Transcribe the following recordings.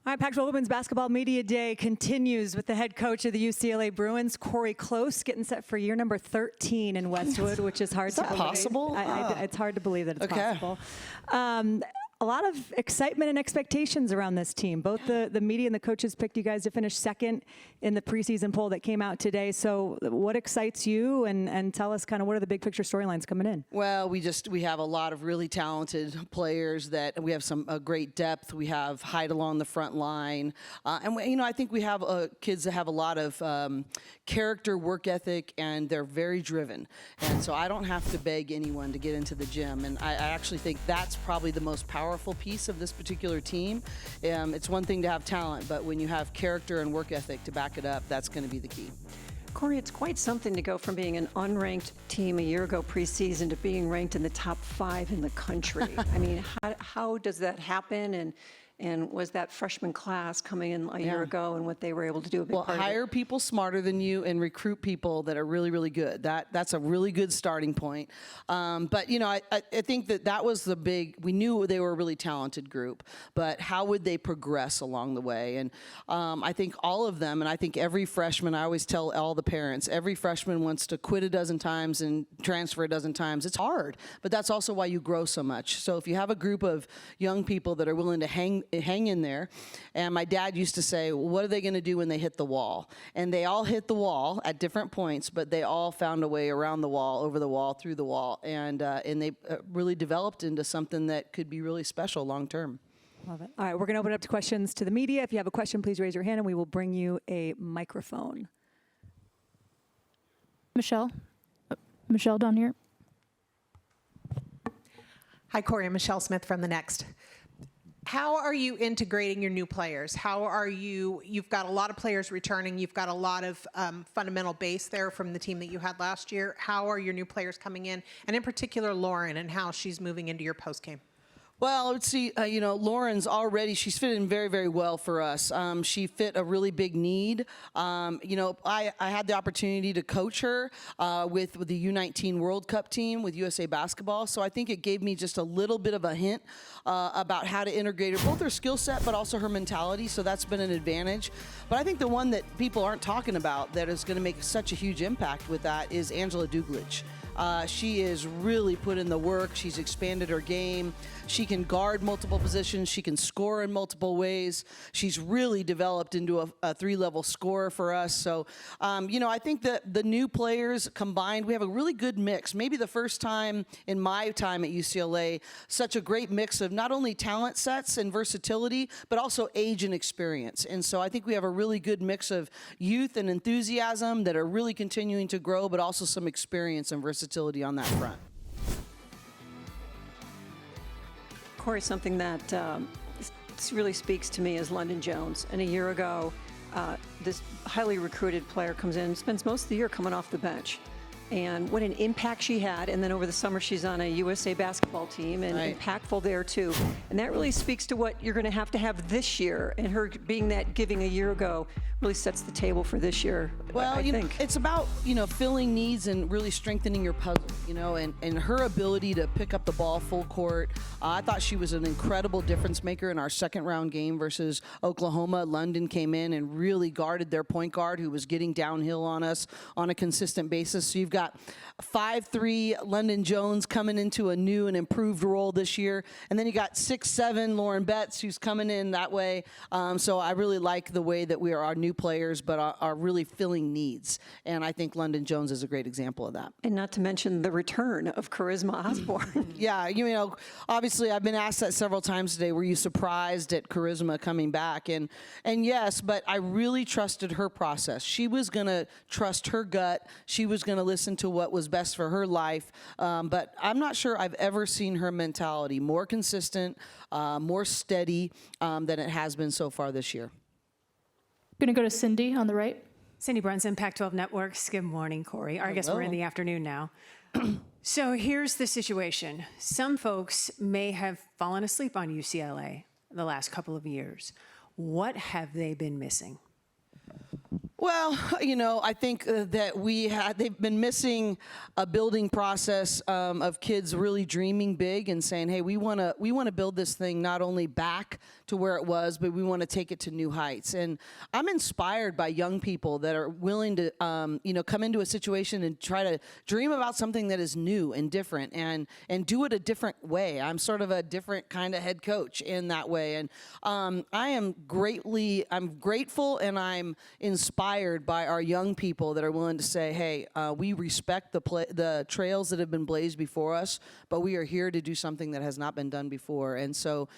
All right, Pac-12 Women's Basketball Media Day continues with the head coach of the UCLA Bruins, Cori Close, getting set for year number 13 in Westwood, which is hard to believe. Is that possible? It's hard to believe that it's possible. A lot of excitement and expectations around this team. Both the media and the coaches picked you guys to finish second in the preseason poll that came out today. So what excites you, and tell us kind of what are the big picture storylines coming in? Well, we have a lot of really talented players that we have some great depth. We have height along the front line. And I think we have kids that have a lot of character, work ethic, and they're very driven. And so I don't have to beg anyone to get into the gym. And I actually think that's probably the most powerful piece of this particular team. It's one thing to have talent, but when you have character and work ethic to back it up, that's going to be the key. Cori, it's quite something to go from being an unranked team a year ago preseason to being ranked in the top 5 in the country. I mean, how does that happen? And was that freshman class coming in a year ago and what they were able to do a big part of it? Hire people smarter than you and recruit people that are really, really good. That's a really good starting point. But, I think that was the big, we knew they were a really talented group, but how would they progress along the way? And I think all of them, and I think every freshman, I always tell all the parents, every freshman wants to quit a dozen times and transfer a dozen times. It's hard, but that's also why you grow so much. So if you have a group of young people that are willing to hang in there. And my dad used to say, well, what are they going to do when they hit the wall? And they all hit the wall at different points, but they all found a way around the wall, over the wall, through the wall. And they really developed into something that could be really special long term. Love it. All right, we're going to open it up to questions to the media. If you have a question, please raise your hand and we will bring you a microphone. Michelle down here. Hi, Cori. I'm Michelle Smith from The Next. How are you integrating your new players? You've got a lot of players returning. You've got a lot of fundamental base there from the team that you had last year. How are your new players coming in? And in particular, Lauren, and how she's moving into your postgame. Well, let's see, Lauren's already, she's fit in very, very well for us. She fit a really big need. I had the opportunity to coach her with the U19 World Cup team with USA Basketball. So I think it gave me just a little bit of a hint about how to integrate her, both her skill set, but also her mentality. So that's been an advantage. But I think the one that people aren't talking about that is going to make such a huge impact with that is Angela Duglitch. She is really put in the work. She's expanded her game. She can guard multiple positions. She can score in multiple ways. She's really developed into a 3-level scorer for us. So, I think that the new players combined, we have a really good mix. Maybe the first time in my time at UCLA, such a great mix of not only talent sets and versatility, but also age and experience. And so I think we have a really good mix of youth and enthusiasm that are really continuing to grow, but also some experience and versatility on that front. Cori, something that really speaks to me is London Jones. And a year ago, this highly recruited player comes in, spends most of the year coming off the bench. And what an impact she had. And then over the summer, she's on a USA basketball team and impactful there too. And that really speaks to what you're going to have this year. And her being that giving a year ago really sets the table for this year. Well, I think it's about, filling needs and really strengthening your puzzle, and her ability to pick up the ball full court. I thought she was an incredible difference maker in our second round game versus Oklahoma. London came in and really guarded their point guard who was getting downhill on us on a consistent basis. So you've got 5'3" London Jones coming into a new and improved role this year. And then you got 6'7" Lauren Betts who's coming in that way. So I really like the way that we are our new players, but are really filling needs. And I think London Jones is a great example of that. And not to mention the return of Charisma Osborne. Yeah, obviously I've been asked that several times today. Were you surprised at Charisma coming back? And yes, but I really trusted her process. She was going to trust her gut. She was going to listen to what was best for her life. But I'm not sure I've ever seen her mentality more consistent, more steady than it has been so far this year. Going to go to Cindy on the right. Cindy Brunson, Pac-12 Networks. Good morning, Cori. I guess we're in the afternoon now. So here's the situation. Some folks may have fallen asleep on UCLA the last couple of years. What have they been missing? Well, I think that they've been missing a building process of kids really dreaming big and saying, hey, we want to build this thing not only back to where it was, but we want to take it to new heights. And I'm inspired by young people that are willing to, come into a situation and try to dream about something that is new and different and do it a different way. I'm sort of a different kind of head coach in that way. And I'm grateful and I'm inspired by our young people that are willing to say, hey, we respect the trails that have been blazed before us, but we are here to do something that has not been done before. And so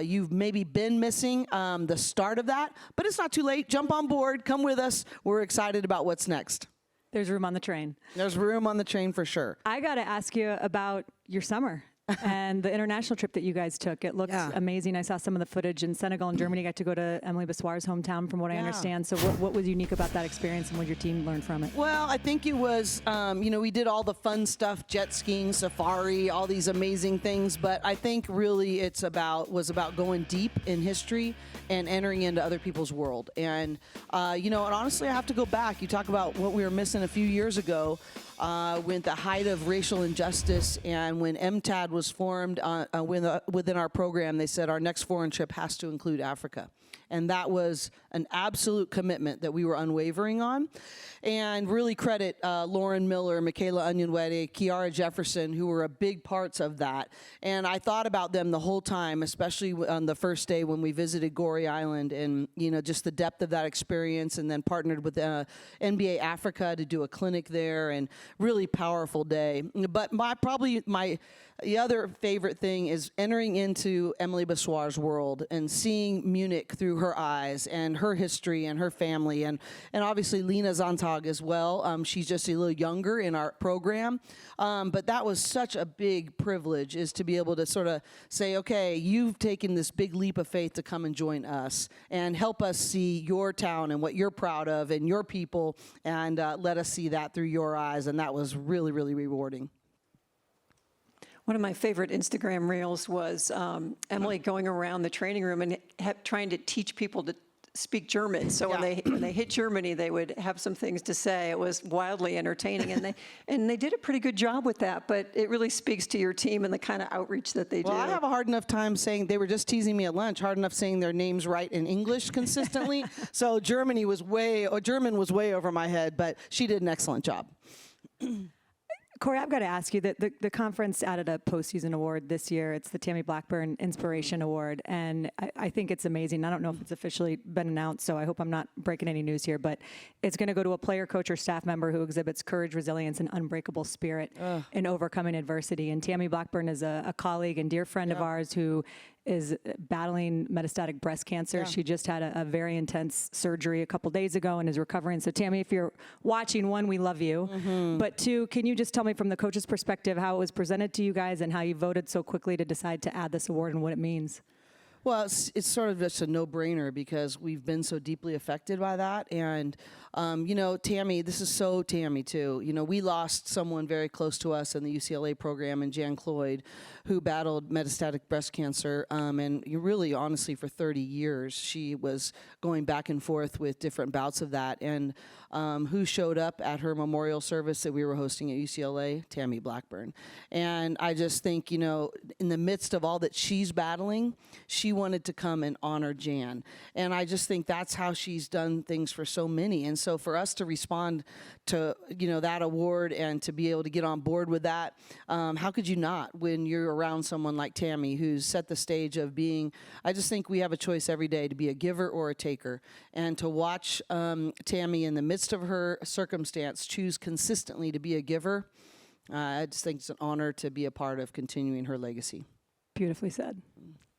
you've maybe been missing the start of that, but it's not too late. Jump on board. Come with us. We're excited about what's next. There's room on the train. There's room on the train for sure. I got to ask you about your summer. And the international trip that you guys took, it looked amazing. I saw some of the footage in Senegal and Germany. Got to go to Emily Bessoir's hometown, from what I understand. So what was unique about that experience, and what did your team learn from it? Well, I think it was, we did all the fun stuff, jet skiing, safari, all these amazing things. But I think really was about going deep in history and entering into other people's world. And, and honestly, I have to go back. You talk about what we were missing a few years ago. When the height of racial injustice and when MTAD was formed within our program, they said our next foreign trip has to include Africa. And that was an absolute commitment that we were unwavering on. And really credit Lauren Miller, Michaela Onyenwere, Kiara Jefferson, who were big parts of that. And I thought about them the whole time, especially on the first day when we visited Goree Island, and just the depth of that experience, and then partnered with NBA Africa to do a clinic there, and really powerful day. But the other favorite thing is entering into Emily Bessoir's world and seeing Munich through her eyes and her history and her family, and obviously Lena Zontag as well. She's just a little younger in our program, but that was such a big privilege, is to be able to sort of say, okay, you've taken this big leap of faith to come and join us and help us see your town and what you're proud of and your people, and let us see that through your eyes. And that was really, really rewarding. One of my favorite Instagram reels was Emily going around the training room and trying to teach people to speak German. So when they hit Germany, they would have some things to say. It was wildly entertaining, and they did a pretty good job with that. But it really speaks to your team and the kind of outreach that they do. Well, I have a hard enough time saying, they were just teasing me at lunch, hard enough saying their names right in English consistently. So German was way over my head, but she did an excellent job. Cori, I've got to ask you that the conference added a postseason award this year. It's the Tammy Blackburn Inspiration Award, and I think it's amazing. I don't know if it's officially been announced, so I hope I'm not breaking any news here, but it's going to go to a player, coach, or staff member who exhibits courage, resilience, and unbreakable spirit in overcoming adversity. And Tammy Blackburn is a colleague and dear friend of ours who is battling metastatic breast cancer. She just had a very intense surgery a couple days ago and is recovering. So Tammy, if you're watching, one, we love you. But two, can you just tell me from the coach's perspective how it was presented to you guys and how you voted so quickly to decide to add this award and what it means? Well, it's sort of just a no-brainer because we've been so deeply affected by that. And, Tammy, this is so Tammy, too. We lost someone very close to us in the UCLA program, in Jan Cloyd, who battled metastatic breast cancer. And really, honestly, for 30 years, she was going back and forth with different bouts of that. And who showed up at her memorial service that we were hosting at UCLA? Tammy Blackburn. And I just think, in the midst of all that she's battling, she wanted to come and honor Jan. And I just think that's how she's done things for so many. And so for us to respond to, that award and to be able to get on board with that, how could you not when you're around someone like Tammy who's set the stage of being, I just think we have a choice every day to be a giver or a taker. And to watch Tammy in the midst of her circumstance choose consistently to be a giver, I just think it's an honor to be a part of continuing her legacy. Beautifully said.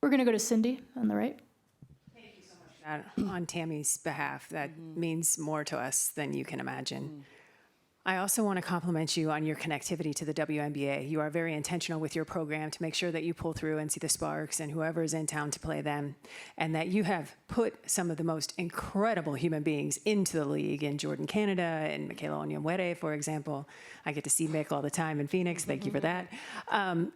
We're going to go to Cindy on the right. Thank you so much for that on Tammy's behalf. That means more to us than you can imagine. I also want to compliment you on your connectivity to the WNBA. You are very intentional with your program to make sure that you pull through and see the Sparks and whoever is in town to play them, and that you have put some of the most incredible human beings into the league in Jordan, Canada, and Michaela Onyenwere, for example. I get to see Mick all the time in Phoenix. Thank you for that.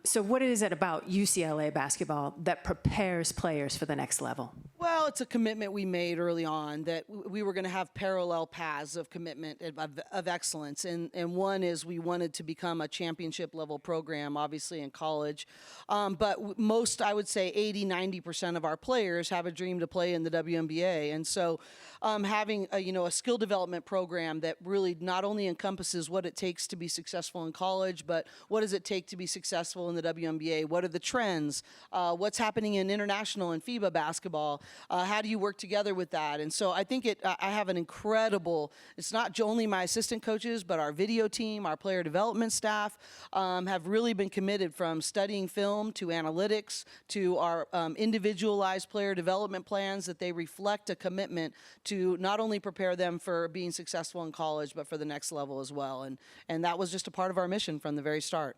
So what is it about UCLA basketball that prepares players for the next level? Well, it's a commitment we made early on that we were going to have parallel paths of commitment of excellence. And one is we wanted to become a championship level program, obviously in college. But most, I would say 80–90% of our players have a dream to play in the WNBA. And so having a skill development program that really not only encompasses what it takes to be successful in college, but what does it take to be successful in the WNBA? What are the trends? What's happening in international and FIBA basketball? How do you work together with that? And so I think I have an incredible, it's not only my assistant coaches, but our video team, our player development staff have really been committed from studying film to analytics to our individualized player development plans that they reflect a commitment to not only prepare them for being successful in college, but for the next level as well. And that was just a part of our mission from the very start.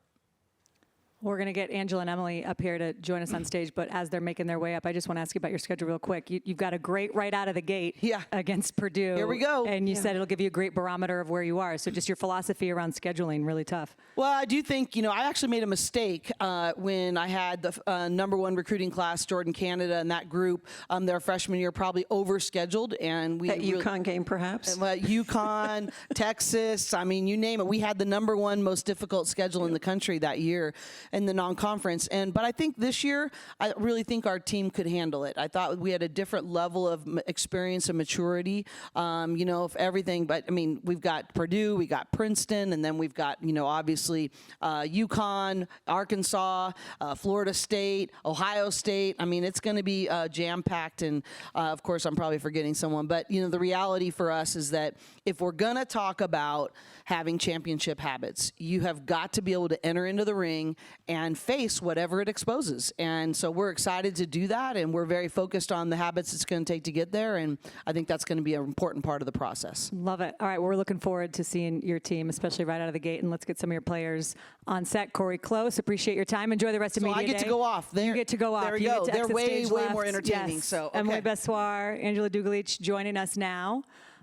We're going to get Angela and Emily up here to join us on stage, but as they're making their way up, I just want to ask you about your schedule real quick. You've got a great right out of the gate against Purdue. Here we go. And you said it'll give you a great barometer of where you are. So just your philosophy around scheduling, really tough. Well, I do think, I actually made a mistake when I had the #1 recruiting class, Jordan, Canada, and that group, their freshman year, probably overscheduled. And we That UConn game, perhaps? UConn, Texas, I mean, you name it. We had the #1 most difficult schedule in the country that year in the non-conference. But I think this year, I really think our team could handle it. I thought we had a different level of experience and maturity, of everything. But I mean, we've got Purdue, we got Princeton, and then we've got, obviously UConn, Arkansas, Florida State, Ohio State. I mean, it's going to be jam-packed. And of course, I'm probably forgetting someone. But, the reality for us is that if we're going to talk about having championship habits, you have got to be able to enter into the ring and face whatever it exposes. And so we're excited to do that, and we're very focused on the habits it's going to take to get there, and I think that's going to be an important part of the process. Love it. All right, we're looking forward to seeing your team, especially right out of the gate, and let's get some of your players on set. Cori Close, appreciate your time. Enjoy the rest of media day. I get to go off. You get to go off. There we you go. Get to They're exit way stage left. more entertaining. Yes. So, okay. Emily Bessoir, Angela Dugalich joining us now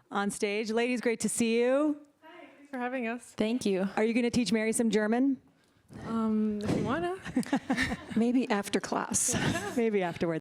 on stage. Ladies, great to see you. Hi, thanks for having us. Thank you. Are you going to teach Mary some German? If you wanna. Maybe after class. Maybe afterwards.